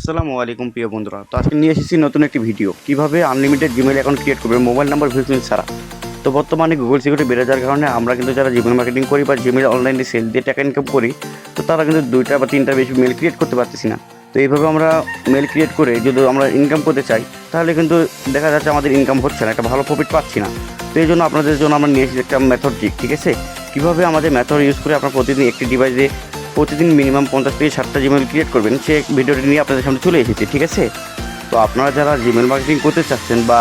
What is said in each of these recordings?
আসসালামু আলাইকুম প্রিয় বন্ধুরা। তো আজকে নিয়ে এসেছি নতুন একটি ভিডিও, কিভাবে আনলিমিটেড জিমেইল অ্যাকাউন্ট ক্রিয়েট করবে মোবাইল নাম্বার ভেরিফিকেশন ছাড়া। তো বর্তমানে গুগল সিকিউরিটি বেড়ে যাওয়ার কারণে আমরা কিন্তু যারা জিমেইল মার্কেটিং করি বা জিমেইল অনলাইনে সেল দিয়ে টাকা ইনকাম করি, তো তারা কিন্তু 2টা বা 3টার বেশি মেল ক্রিয়েট করতে পারতেছি না। তো এইভাবে আমরা মেল ক্রিয়েট করে যদি আমরা ইনকাম করতে চাই, তাহলে কিন্তু দেখা যাচ্ছে আমাদের ইনকাম হচ্ছে না, একটা ভালো প্রফিট পাচ্ছি না। তো এই জন্য আপনাদের জন্য আমরা নিয়ে এসেছি একটা মেথড ট্রিক, ঠিক আছে? কীভাবে আমাদের মেথড ইউজ করে আপনার প্রতিদিন একটি ডিভাইসে প্রতিদিন মিনিমাম 50 থেকে 60টা জিমেইল ক্রিয়েট করবেন, সে ভিডিওটি নিয়ে আপনাদের সামনে চলে এসেছি, ঠিক আছে? তো আপনারা যারা জিমেইল মার্কেটিং করতে চাচ্ছেন বা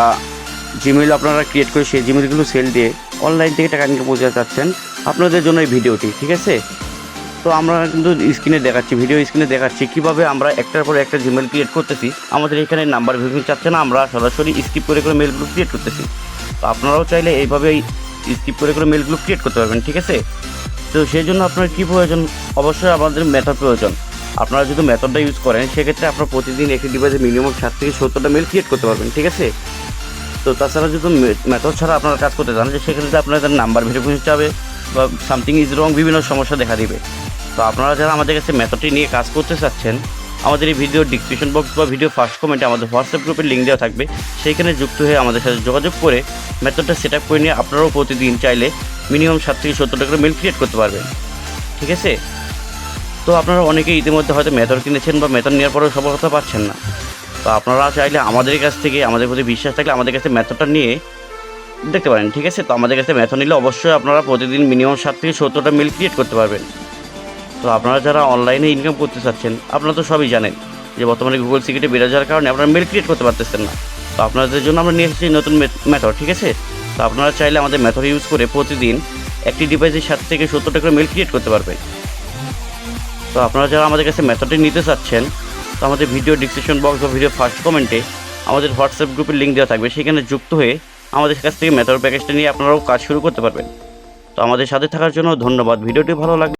জিমেইল আপনারা ক্রিয়েট করে সেই জিমেইলগুলো সেল দিয়ে অনলাইন থেকে টাকা ইনকাম করতে চাচ্ছেন, আপনাদের জন্য এই ভিডিওটি, ঠিক আছে? তো আমরা কিন্তু স্ক্রিনে দেখাচ্ছি, ভিডিও স্ক্রিনে দেখাচ্ছি কীভাবে আমরা একটার পর একটা জিমেইল ক্রিয়েট করতেছি। আমাদের এখানে নাম্বার ভেরিফিকেশন চাচ্ছে না, আমরা সরাসরি স্কিপ করে মেলগুলো ক্রিয়েট করতেছি। তো আপনারাও চাইলে এইভাবেই স্কিপ করে মেলগুলো ক্রিয়েট করতে পারবেন, ঠিক আছে? তো সেই জন্য আপনার কী প্রয়োজন? অবশ্যই আমাদের মেথড প্রয়োজন। আপনারা যদি মেথডটা ইউজ করেন, সেক্ষেত্রে আপনারা প্রতিদিন একটি ডিভাইসে মিনিমাম 60 থেকে 70টা মেল ক্রিয়েট করতে পারবেন, ঠিক আছে? তো তাছাড়া যদি মেথড ছাড়া আপনারা কাজ করতে চান, সেক্ষেত্রে আপনাদের নাম্বার ভেরিফিকেশন চাবে বা সামথিং ইজ রং, বিভিন্ন সমস্যা দেখা দিবে। তো আপনারা যারা আমাদের কাছে মেথডটি নিয়ে কাজ করতে চাচ্ছেন, আমাদের এই ভিডিও ডিসক্রিপশন বক্স বা ভিডিও ফার্স্ট কমেন্টে আমাদের হোয়াটসঅ্যাপ গ্রুপের লিঙ্ক দেওয়া থাকবে, সেইখানে যুক্ত হয়ে আমাদের সাথে যোগাযোগ করে মেথডটা সেট আপ করে নিয়ে আপনারাও প্রতিদিন চাইলে মিনিমাম 60 থেকে 70টা করে মেল ক্রিয়েট করতে পারবেন, ঠিক আছে? তো আপনারা অনেকেই ইতিমধ্যে হয়তো মেথড কিনেছেন বা মেথড নেওয়ার পরেও সফলতা পাচ্ছেন না। তো আপনারা চাইলে আমাদের কাছ থেকে, আমাদের প্রতি বিশ্বাস থাকলে আমাদের কাছে মেথডটা নিয়ে দেখতে পারেন, ঠিক আছে? তো আমাদের কাছে মেথড নিলে অবশ্যই আপনারা প্রতিদিন মিনিমাম 60 থেকে 70টা মেল ক্রিয়েট করতে পারবেন। তো আপনারা যারা অনলাইনে ইনকাম করতে চাচ্ছেন, আপনারা তো সবই জানেন যে বর্তমানে গুগল সিকিউরিটি বেড়ে যাওয়ার কারণে আপনারা মেল ক্রিয়েট করতে পারতেছেন না। তো আপনাদের জন্য আমরা নিয়ে এসেছি নতুন মেথড, ঠিক আছে? তো আপনারা চাইলে আমাদের মেথড ইউজ করে প্রতিদিন একটি ডিভাইসে 60 থেকে 70টা করে মেল ক্রিয়েট করতে পারবেন। তো আপনারা যারা আমাদের কাছে মেথডটি নিতে চাচ্ছেন, তো আমাদের ভিডিও ডিসক্রিপশন বক্স বা ভিডিও ফার্স্ট কমেন্টে আমাদের হোয়াটসঅ্যাপ গ্রুপের লিঙ্ক দেওয়া থাকবে, সেখানে যুক্ত হয়ে আমাদের কাছ থেকে মেথড প্যাকেজটা নিয়ে আপনারাও কাজ শুরু করতে পারবেন। তো আমাদের সাথে থাকার জন্য ধন্যবাদ। ভিডিওটি ভালো লাগলে